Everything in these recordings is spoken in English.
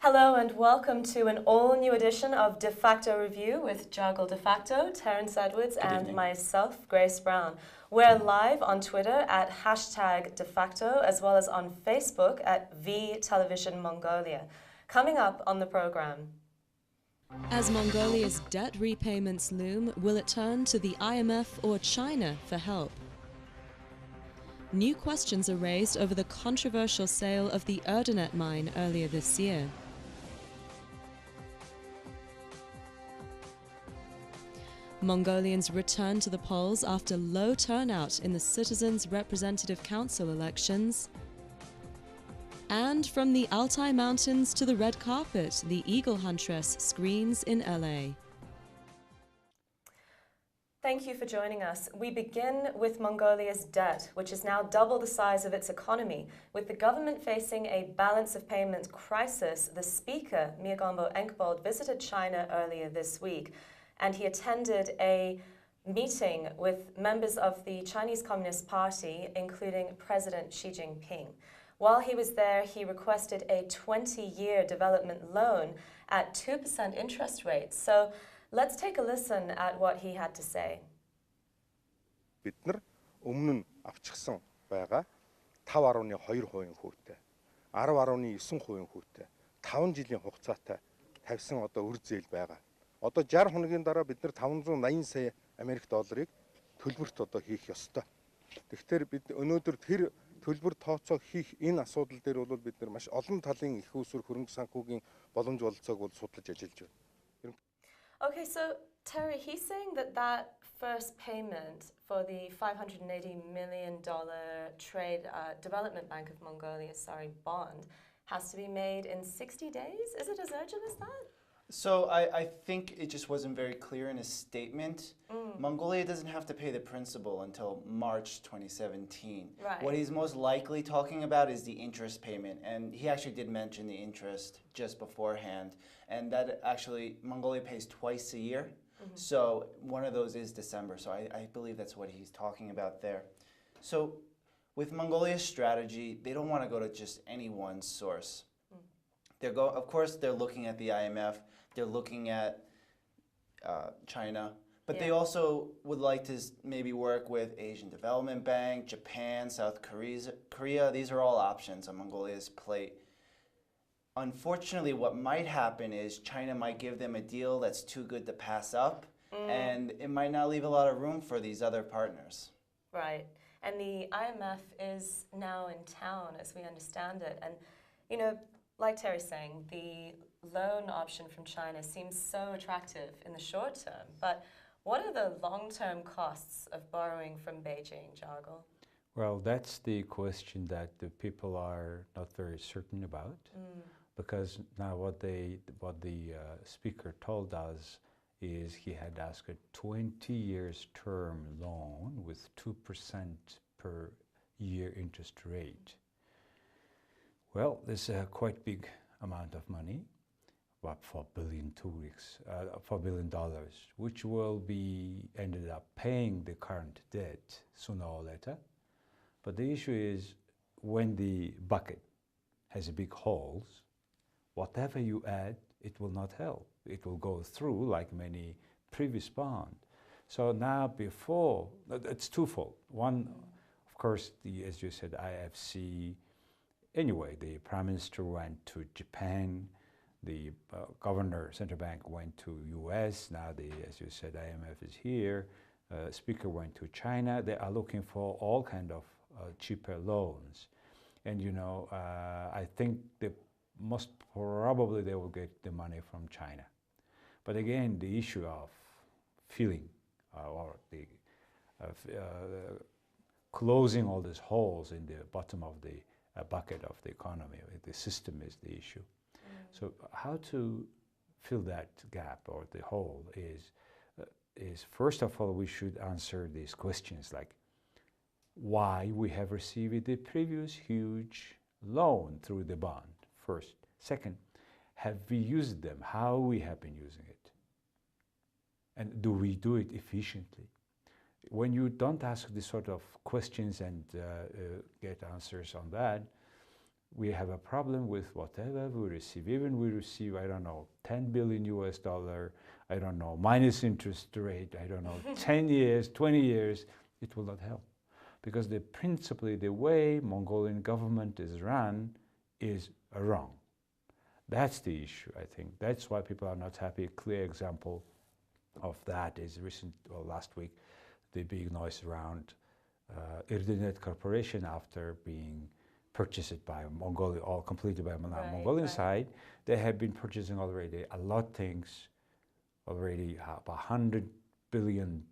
Hello and welcome to an all-new edition of Defacto Review with Jargle Defacto, Terence Edwards, and myself, Grace Brown. We're live on Twitter at #Defacto, as well as on Facebook at VTelevision Mongolia. Coming up on the program. As Mongolia's debt repayments loom, will it turn to the IMF or China for help? New questions are raised over the controversial sale of the Erdenet mine earlier this year. Mongolians return to the polls after low turnout in the Citizens' Representative Council elections. And from the Altai Mountains to the red carpet, the Eagle Huntress screens in LA. Thank you for joining us. We begin with Mongolia's debt, which is now double the size of its economy. With the government facing a balance of payments crisis, the speaker, Mygombo Enkbold, visited China earlier this week, and he attended a meeting with members of the Chinese Communist Party, including President Xi Jinping. While he was there, he requested a 20-year development loan at 2% interest rate. So let's take a listen at what he had to say. Бид нар өмнө нь авчихсан байгаа 5.2% хүүтэй 10.9% хүүтэй 5 жилийн хугацаатай тавьсан одоо үр зээл байгаа. Одоо 60 хоногийн дараа бид нар 580 сая Америк долларыг төлбөрт одоо хийх ёстой. Тэгэхээр бид өнөөдөр тэр төлбөр тооцоо хийх энэ асуудал дээр бол бид нар маш олон талын их усүр хөрөнгө санхүүгийн боломж бололцоог бол судлаж ажиллаж байна. Okay, so Terry, he's saying that first payment for the $580 million trade development Bank of Mongolia, bond, has to be made in 60 days. Is it as urgent as that? So I think it just wasn't very clear in his statement. Mongolia doesn't have to pay the principal until March 2017. Right. What he's most likely talking about is the interest payment, and he actually did mention the interest just beforehand, and that actually Mongolia pays twice a year. So one of those is December, so I believe that's what he's talking about there. So with Mongolia's strategy, they don't want to go to just any one source. Of course, they're looking at the IMF, they're looking at China, but they also would like to maybe work with Asian Development Bank, Japan, South Korea. These are all options on Mongolia's plate. Unfortunately, what might happen is China might give them a deal that's too good to pass up, and it might not leave a lot of room for these other partners. Right. And the IMF is now in town, as we understand it. And, you know, like Terry's saying, the loan option from China seems so attractive in the short term, but what are the long-term costs of borrowing from Beijing, Jargle? Well, that's the question that the people are not very certain about, because now what the speaker told us is he had asked a 20 years term loan with 2% per year interest rate. Well, there's a quite big amount of money, about $4 billion, which will be ended up paying the current debt sooner or later. But the issue is when the bucket has big holes, whatever you add, it will not help. It will go through like many previous bonds. So now before, it's twofold. One, of course, as you said, IFC. Anyway, the Prime Minister went to Japan, the Governor, Central Bank went to US, now as you said, IMF is here, Speaker went to China. They are looking for all kind of cheaper loans. And you know, I think most probably they will get the money from China. But again, the issue of filling or the closing all these holes in the bottom of the bucket of the economy, the system is the issue. So how to fill that gap or the hole is first of all, we should answer these questions like why we have received the previous huge loan through the bond, first. Second, have we used them? How we have been using it? And do we do it efficiently? When you don't ask this sort of questions and get answers on that, we have a problem with whatever we receive. Even we receive, I don't know, 10 billion US dollar, I don't know, minus interest rate, I don't know, 10 years, 20 years, it will not help. Because principally the way Mongolian government is run is wrong. That's the issue, I think. That's why people are not happy. A clear example of that is last week, the big noise around Erdenet Corporation after being purchased by Mongolia, all completed by Mongolian side. They have been purchasing already a lot of things, already about 100 billion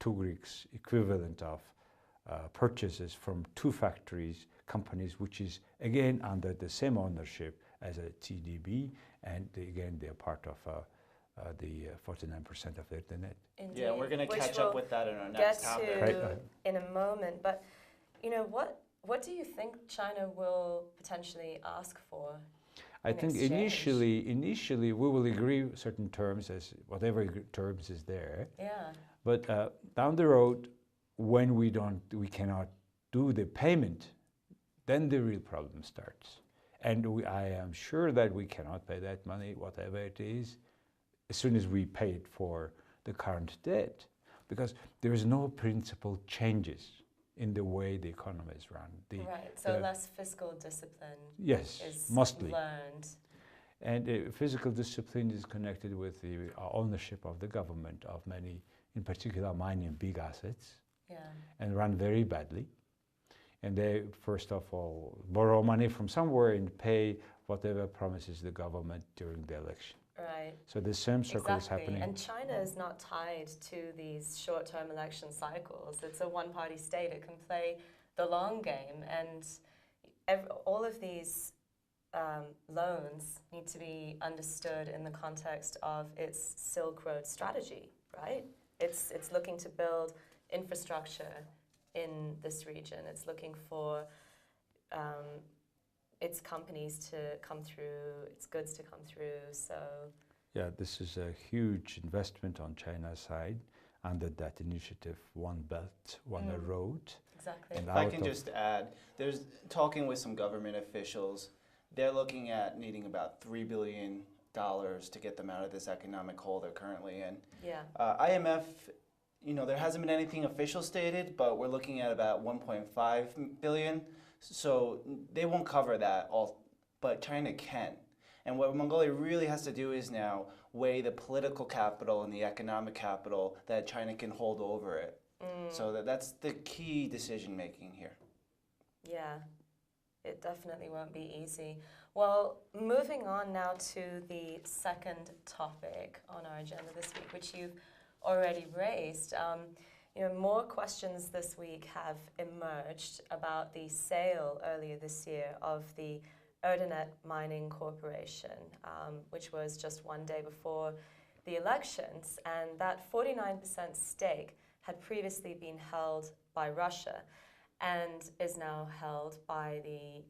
tugriks equivalent of purchases from 2 companies, which is again under the same ownership as a TDB, and again they're part of the 49% of Erdenet. Indeed. Yeah, we're going to catch up with that in our next topic. Get to in a moment, but you know what do you think China will potentially ask for? I think initially we will agree certain terms, as whatever terms is there. Yeah. But down the road, when we cannot do the payment, then the real problem starts. And I am sure that we cannot pay that money, whatever it is, as soon as we pay it for the current debt, because there is no principal changes in the way the economy is run. Right, so less fiscal discipline is mostly learned. And physical discipline is connected with the ownership of the government of many, in particular mining big assets, and run very badly. And they, first of all, borrow money from somewhere and pay whatever promises the government during the election. Right. So the same circle is happening. And China is not tied to these short-term election cycles. It's a one-party state. It can play the long game, and all of these loans need to be understood in the context of its Silk Road strategy, right? It's looking to build infrastructure in this region. It's looking for its companies to come through, its goods to come through. So yeah, this is a huge investment on China's side under that initiative, One Belt, One Road. Exactly. If I can just add, there's talking with some government officials. They're looking at needing about $3 billion to get them out of this economic hole they're currently in. Yeah. IMF, you know, there hasn't been anything official stated, but we're looking at about 1.5 billion. So they won't cover that all, but China can. And what Mongolia really has to do is now weigh the political capital and the economic capital that China can hold over it. So that's the key decision making here. Yeah, it definitely won't be easy. Well, moving on now to the second topic on our agenda this week, which you've already raised. You know, more questions this week have emerged about the sale earlier this year of the Erdenet Mining Corporation, which was just one day before the elections, and that 49% stake had previously been held by Russia and is now held by the,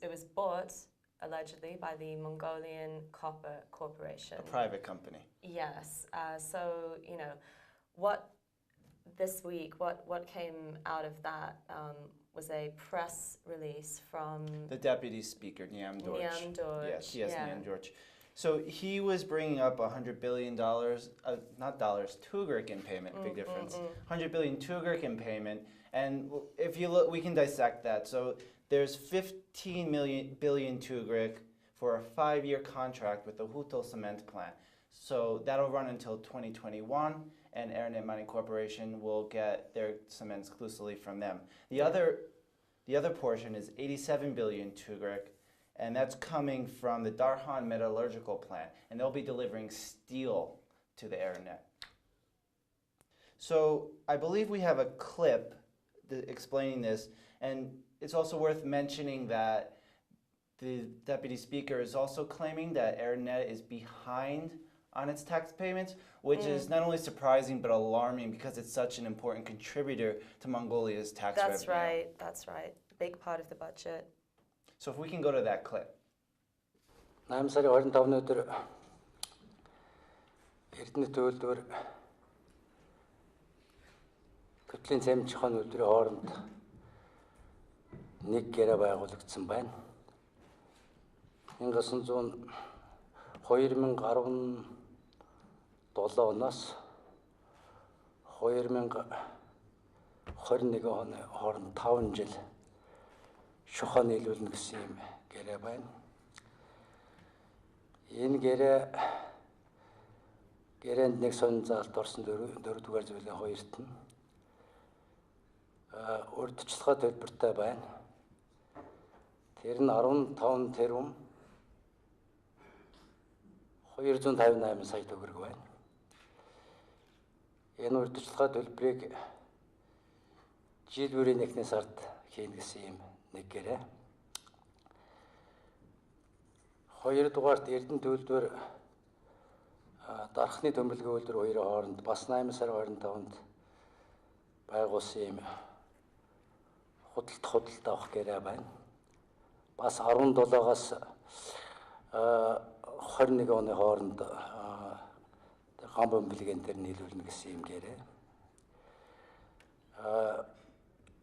it was bought allegedly by the Mongolian Copper Corporation. A private company. Yes. So, you know, what came out of that was a press release from the Deputy Speaker, Nyamdorj. Nyamdorj. Yes, Nyamdorj. So he was bringing up $100 billion, not dollars, tugrik in payment, big difference. 100 billion tugrik in payment. And if you look, we can dissect that. So there's 15 billion tugrik for a 5-year contract with the Hutol cement plant. So that'll run until 2021, and Erdenet Mining Corporation will get their cement exclusively from them. The other portion is 87 billion tugrik, and that's coming from the Darhan metallurgical plant, and they'll be delivering steel to the Erdenet. So I believe we have a clip explaining this, and it's also worth mentioning that the Deputy Speaker is also claiming that Erdenet is behind on its tax payments, which is not only surprising but alarming because it's such an important contributor to Mongolia's tax revenue. That's right. Big part of the budget. So if we can go to that clip. 8 сарын 25-ны өдөр Эрдэнэ төлөвлөр Көтлийн цамжихын өдрийн хооронд нэг гэрээ байгуулагдсан байна. 2017 оноос 2021 оны хооронд 5 жил шухаа нийлүүлнэ гэсэн юм гэрээ байна. Энэ гэрээнд нэг сонин заалт орсон 4-р зүйлийн 2-т нь урьдчилгаа төлбөртэй байна. Тэр нь 15 тэрбум 258 сая төгрөг байна. Энэ урьдчилгаа төлбөрийг жил бүрийн эхний сард хийнэ гэсэн юм нэг гэрээ. 2-р Эрдэнэ төлөвлөр дархны төмөрлөгийн үйлдвэр хоёрын хооронд бас 8 сар 25-нд байгуулсан юм худалдаа авах гэрээ байна. Бас 17-аас 21 оны хооронд ган бомбилгийн дээр нийлүүлнэ гэсэн юм гэрээ.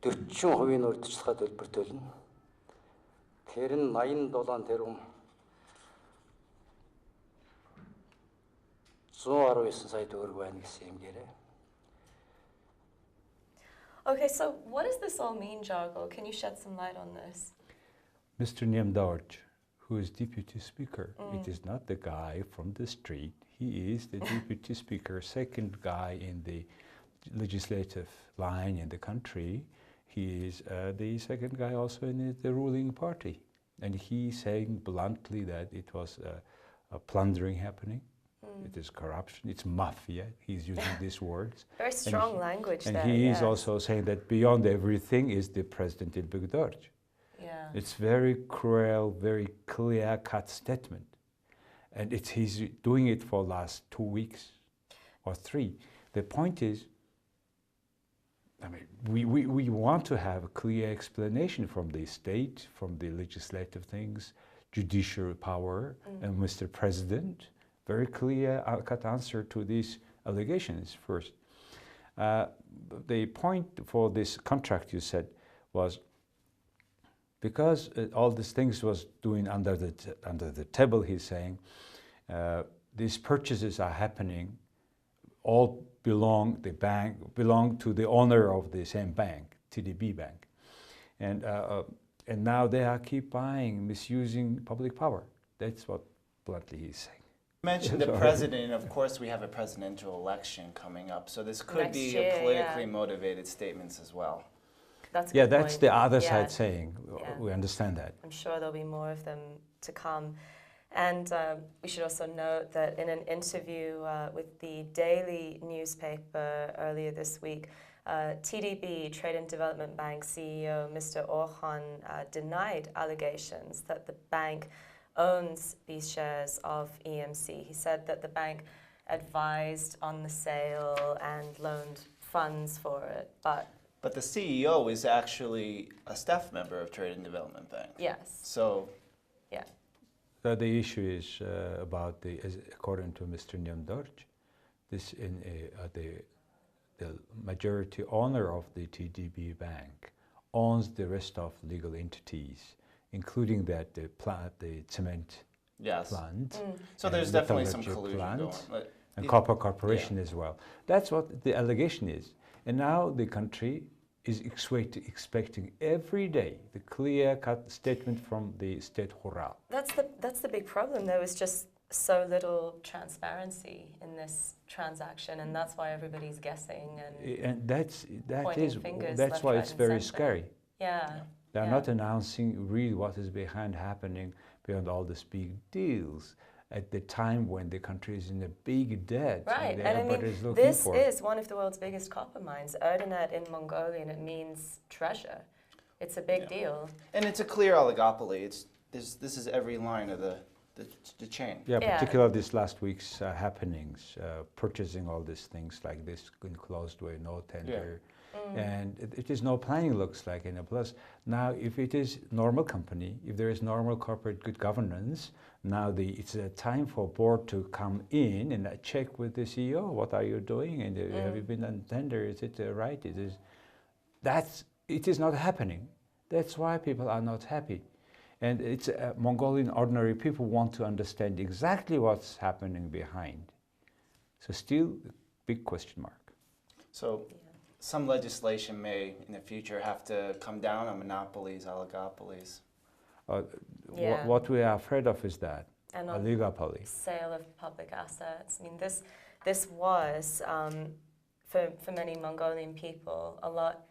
40% урьдчилгаа төлбөр төлнө. Тэр нь 87 тэрбум 119 сая төгрөг байна гэсэн юм гэрээ. Okay, so what does this all mean, Jargo? Can you shed some light on this? Mr. Nyamdorj, who is Deputy Speaker, it is not the guy from the street. He is the Deputy Speaker, second guy in the legislative line in the country. He is the second guy also in the ruling party. And he's saying bluntly that it was a plundering happening. It is corruption, it's mafia. He's using these words. Very strong language there. And he is also saying that beyond everything is the President Ts.Nyamdorj. Yeah. It's very cruel, very clear-cut statement. And he's doing it for the last 2 weeks or 3. The point is, I mean, we want to have a clear explanation from the state, from the legislative things, judicial power, and Mr. President. Very clear cut answer to these allegations first. The point for this contract, you said, was because all these things was doing under the table, he's saying, these purchases are happening, all belong to the owner of the same bank, TDB bank. And now they are keep buying, misusing public power. That's what bluntly he's saying. You mentioned the president, of course we have a presidential election coming up, so this could Next be year, a politically motivated statements as well. That's a Yeah, good that's point. the other Yeah. side saying. Yeah. We understand that. I'm sure there'll be more of them to come. And we should also note that in an interview with the Daily newspaper earlier this week, TDB, Trade and Development Bank CEO Mr. Orhan denied allegations that the bank owns these shares of EMC. He said that the bank advised on the sale and loaned funds for it, But the CEO is actually a staff member of Trade and Development Bank. yes, So yeah. The issue is about according to Mr. Nyamdorj, this the majority owner of the TDB bank owns the rest of legal entities, including that the cement yes. plant, So there's and definitely some metallurgy collusion going plant, on. and copper corporation as well. That's what the allegation is. And now the country is expecting every day the clear-cut statement from the state Hural. That's the big problem. There was just so little transparency in this transaction, and that's why everybody's guessing And pointing fingers that's left, why right, it's and very centre. scary. Yeah. They're yeah. not announcing really what is behind happening beyond all these big deals at the time when the country is in a big debt. Right, And and I everybody mean, is looking this for is one of the world's biggest copper mines. Erdenet in Mongolian, it means treasure. It's a big deal. And it's a clear oligopoly. This is every line of the chain. Yeah, Yeah. particularly this last week's happenings, purchasing all these things like this in closed way, no tender. And it is no planning, looks like. And plus, now if it is normal company, if there is normal corporate good governance, now it's a time for board to come in and check with the CEO, what are you doing? And have you been on tender? Is it right? It is not happening. That's why people are not happy. And it's Mongolian ordinary people want to understand exactly what's happening behind. So still a big question mark. So some legislation may in the future have to come down on monopolies, oligopolies. What we are afraid of is that And oligopoly. Sale of public assets. I mean, this was, for many Mongolian people, a lot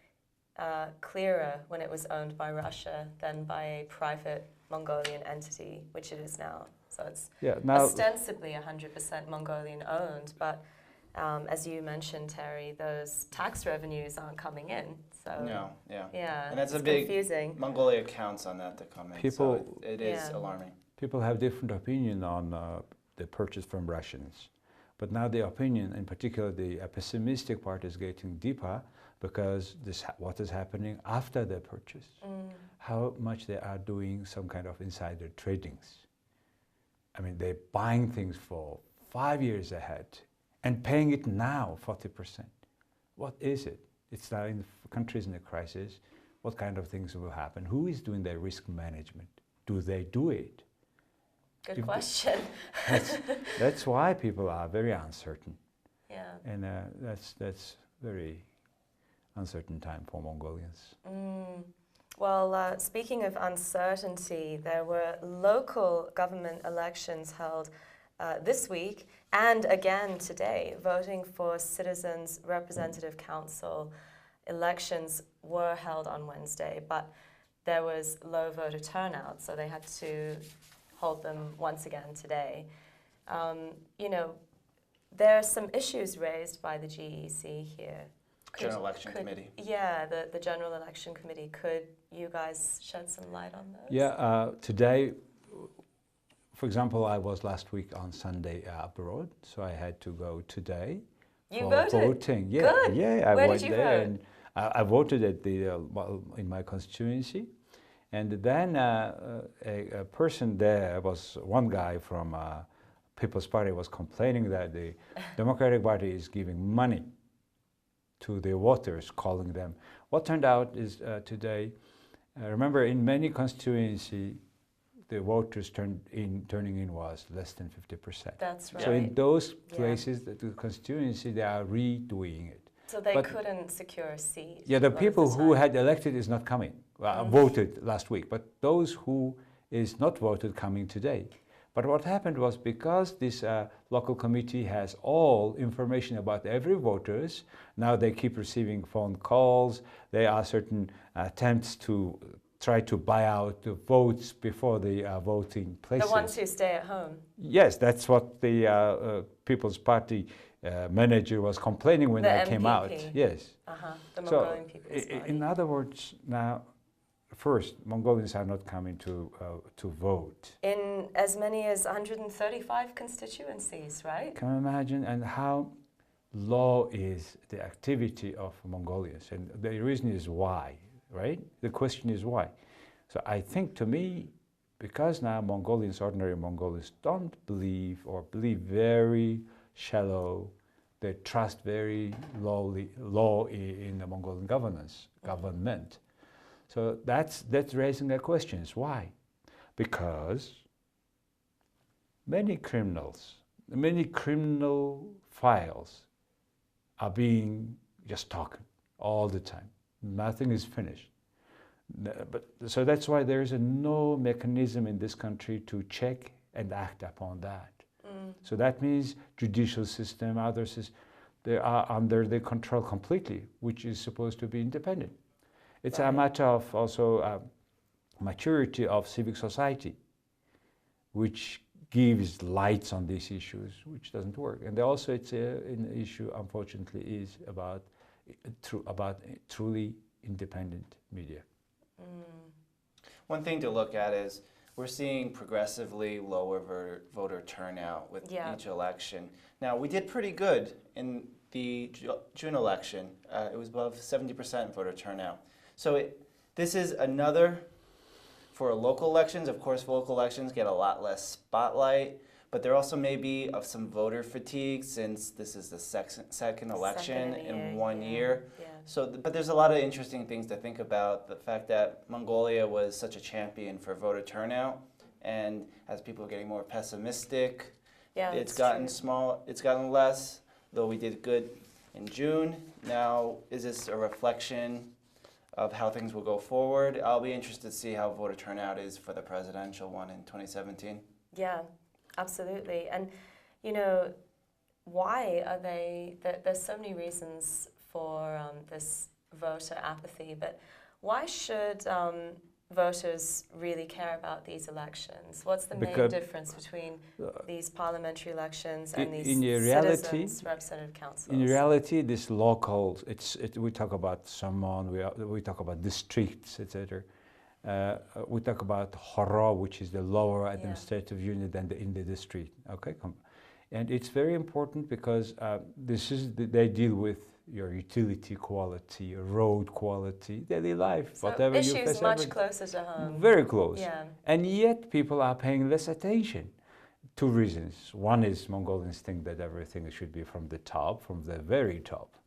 clearer when it was owned by Russia than by a private Mongolian entity, which it is now. So it's ostensibly 100% Mongolian owned, but as you mentioned, Terry, those tax revenues aren't coming in. So yeah, and that's a big confusing. Mongolia counts on that to come in. So it is alarming. People have different opinion on the purchase from Russians, but now the opinion, in particular the pessimistic part, is getting deeper because what is happening after the purchase, how much they are doing some kind of insider tradings. I mean, they're buying things for 5 years ahead and paying it now 40%. What is it? It's now in countries in a crisis. What kind of things will happen? Who is doing their risk management? Do they do it? Good question. That's why people are very uncertain. Yeah. And that's very uncertain time for Mongolians. Well, speaking of uncertainty, there were local government elections held this week and again today. Voting for Citizens Representative Council elections were held on Wednesday, but there was low voter turnout, so they had to hold them once again today. You know, there are some issues raised by the GEC here. General Election Committee. Yeah, the General Election Committee. Could you guys shed some light on those? Yeah, today, for example, I was last week on Sunday abroad, so I had to go today. You voted? Voting. Yeah, good. Yeah, I Where went did you there vote? and I voted at the in my constituency, and then a person there was one guy from People's Party was complaining that the Democratic Party is giving money to the voters, calling them. What turned out is today, remember in many constituencies, the voters turning in was less than 50%. That's right. So in those places, the constituency, they are redoing it. So they couldn't secure a seat. Yeah, the people who had elected is not coming, voted last week, but those who is not voted coming today. But what happened was because this local committee has all information about every voters, now they keep receiving phone calls. There are certain attempts to try to buy out the votes before the voting places. The ones who stay at home. Yes, that's what the People's Party manager was complaining when I came out. Yes. The Mongolian People's Party. In other words, now, first, Mongolians are not coming to vote. In as many as 135 constituencies, right? Can you imagine? And how low is the activity of Mongolians? And the reason is why, right? The question is why. So I think, to me, because now Mongolians, ordinary Mongolians, don't believe or believe very shallow, they trust very low in the Mongolian government. So that's raising the questions. Why? Because many criminal files are being just talking all the time. Nothing is finished. So that's why there is no mechanism in this country to check and act upon that. So that means judicial system, other systems, they are under the control completely, which is supposed to be independent. It's a matter of also maturity of civic society, which gives lights on these issues, which doesn't work. And also it's an issue, unfortunately, is about truly independent media. One thing to look at is we're seeing progressively lower voter turnout with each election. Now, we did pretty good in the June election. It was above 70% voter turnout. So this is another, for local elections, of course, local elections get a lot less spotlight, But there also may be some voter fatigue since this is the second election in 1 year. Yeah. So, but there's a lot of interesting things to think about. The fact that Mongolia was such a champion for voter turnout, and as people are getting more pessimistic, it's gotten small. It's gotten less. Though we did good in June. Now, is this a reflection of how things will go forward? I'll be interested to see how voter turnout is for the presidential one in 2017. Yeah, absolutely. And, you know, why are there's so many reasons for this voter apathy, but why should voters really care about these elections? What's the main difference between these parliamentary elections and these citizens' representative councils? In reality, this local, we talk about someone, we talk about districts, etc. We talk about Horo, which is the lower administrative unit than in the district. Okay, and it's very important because they deal with your utility quality, your road quality, daily life, so whatever you face. Issues much closer to home. Very close. Yeah. And yet people are paying less attention. Two reasons. One is Mongolians think that everything should be from the top, from the very top.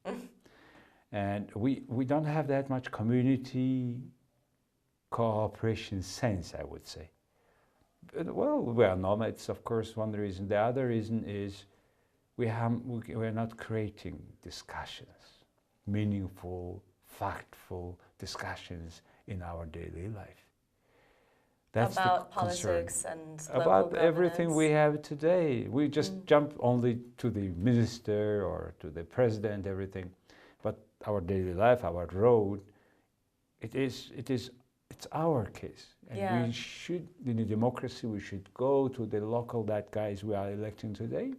And we don't have that much community cooperation sense, I would say. Well, we are nomads, of course, one reason. The other reason is we're not creating discussions, meaningful, factful discussions in our daily life. That's about the concern. Politics and local about governance. everything we have today. We just jump only to the minister or to the president, everything. But our daily life, our road, it's our case. And we should, in a democracy, we should go to the local, guys we are electing today,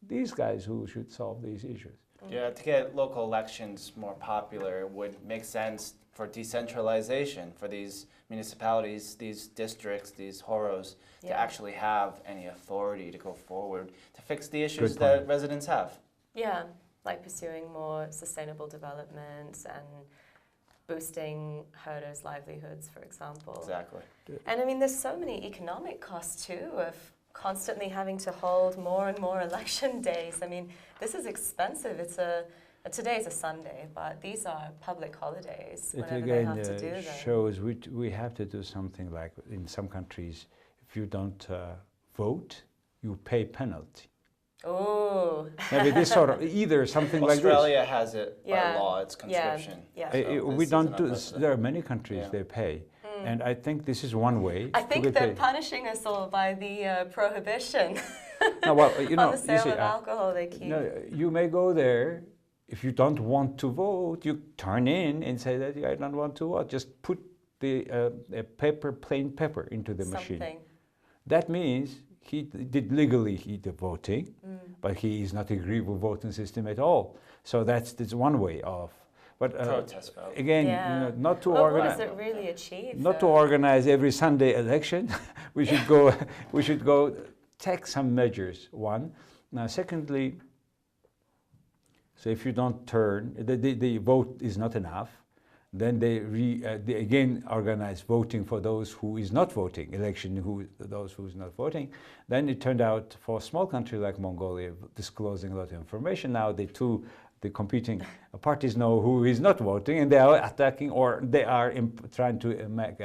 these guys who should solve these issues. Yeah, to get local elections more popular would make sense for decentralization, for these municipalities, these districts, these horos, to actually have any authority to go forward to fix the issues that residents have. Yeah, like pursuing more sustainable development and boosting herders' livelihoods, for example. Exactly. And I mean, there's so many economic costs too of constantly having to hold more and more election days. I mean, this is expensive. Today's a Sunday, but these are public holidays whenever they have to do them. It shows we have to do something like in some countries, if you don't vote, you pay penalty. Oh. Maybe this sort of, either something like this. Australia has it by law, it's conscription. Yeah. So we don't do this. There are many countries they pay. And I think this is one way. I think they're punishing us all by the prohibition no, well, you know, on the sale of alcohol they keep. You may go there. If you don't want to vote, you turn in and say that I don't want to vote. Just put the plain paper into the machine. That means he did legally the voting, but he is not agree with voting system at all. So that's one way of. But protest vote. Again, not to organize. What does it really achieve? Not to organize every Sunday election. we should go. We should go take some measures. One. Now, secondly. So if you don't turn, the vote is not enough. Then they again organize voting for those who is not voting, those who is not voting. Then it turned out for a small country like Mongolia, disclosing a lot of information. Now the competing parties know who is not voting, and they are attacking, or they are trying to make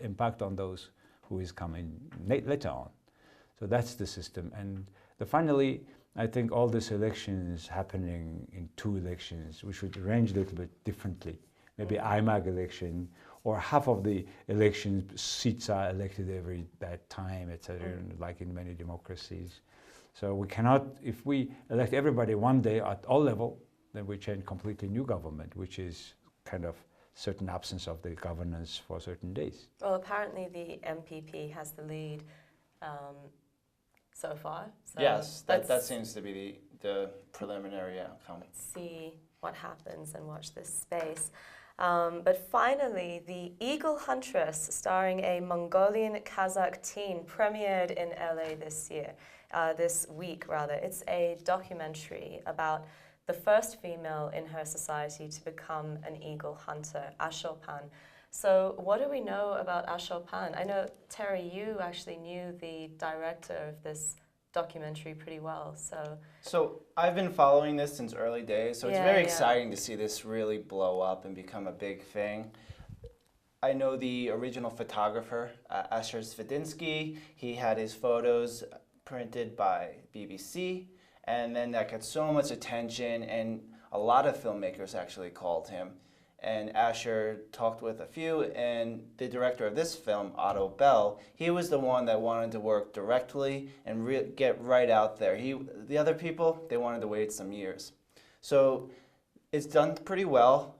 impact on those who is coming later on. So that's the system. And finally, I think all these elections happening in 2 elections, we should arrange a little bit differently. Maybe IMAG election, or half of the elections seats are elected every that time, etc., like in many democracies. So we cannot, if we elect everybody one day at all level, then we change completely new government, which is kind of certain absence of the governance for certain days. Well, apparently the MPP has the lead so far. So yes, that seems to be the preliminary outcome. Let's see what happens and watch this space. But finally, the Eagle Huntress, starring a Mongolian Kazakh teen, premiered in LA this week. It's a documentary about the first female in her society to become an eagle hunter, Ashopan. So what do we know about Ashopan? I know, Terry, you actually knew the director of this documentary pretty well, so... So I've been following this since early days, so it's Yeah, very yeah. exciting to see this really blow up and become a big thing. I know the original photographer, Asher Svedinsky. He had his photos printed by BBC, and then that got so much attention, and a lot of filmmakers actually called him. And Asher talked with a few, and the director of this film, Otto Bell, he was the one that wanted to work directly and get right out there. The other people, they wanted to wait some years. So it's done pretty well.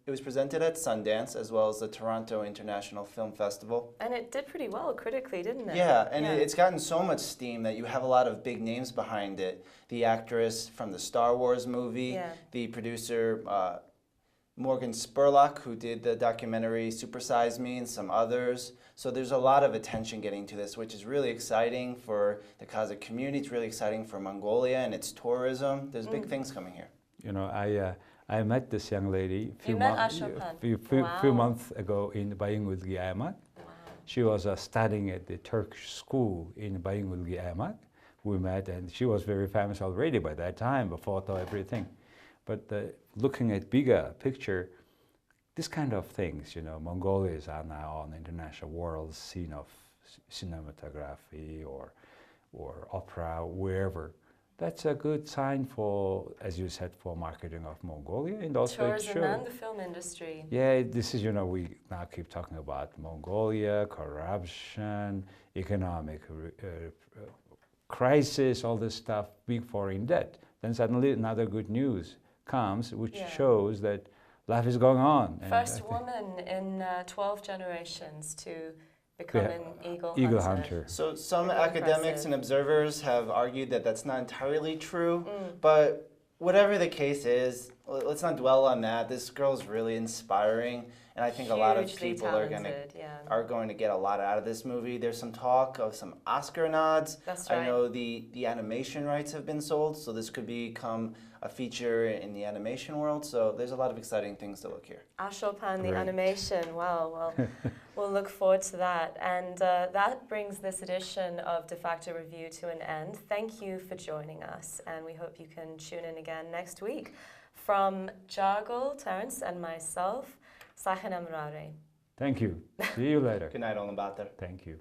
It was presented at Sundance as well as the Toronto International Film Festival. And it did pretty well critically, didn't it? Yeah, and it's gotten so much steam that you have a lot of big names behind it. The actress from the Star Wars movie, the producer Morgan Spurlock, who did the documentary Super Size Me, and some others. So there's a lot of attention getting to this, which is really exciting for the Kazakh community. It's really exciting for Mongolia and its tourism. There's big things coming here. You know, I met this young lady few months ago in Bayingulgi Amak. She was studying at the Turkish school in Bayingulgi Amak. We met, and she was very famous already by that time, the photo, everything. But looking at bigger picture, this kind of things, you know, Mongolia is now on the international world scene of cinematography or opera, wherever. That's a good sign for, as you said, for marketing of Mongolia, and also tourism and the film industry. Yeah, this is, you know, we now keep talking about Mongolia, corruption, economic crisis, all this stuff, big foreign debt. Then suddenly another good news comes, which shows that life is going on. First woman in 12 generations to become an Eagle Hunter. So some academics and observers have argued that that's not entirely true, but whatever the case is, let's not dwell on that. This girl's really inspiring, and I think a lot of people are going to get a lot out of this movie. There's some talk of some Oscar nods. That's right. I know the animation rights have been sold, so this could become a feature in the animation world. So there's a lot of exciting things to look here. Ashopan, the animation, wow, well, we'll look forward to that. And that brings this edition of Defacto Review to an end. Thank you for joining us, and we hope you can tune in again next week. From Jargal, Terence, and myself, Ts.Nyamdorj. Thank you. See you later. Good night, Ulaanbaatar. Thank you.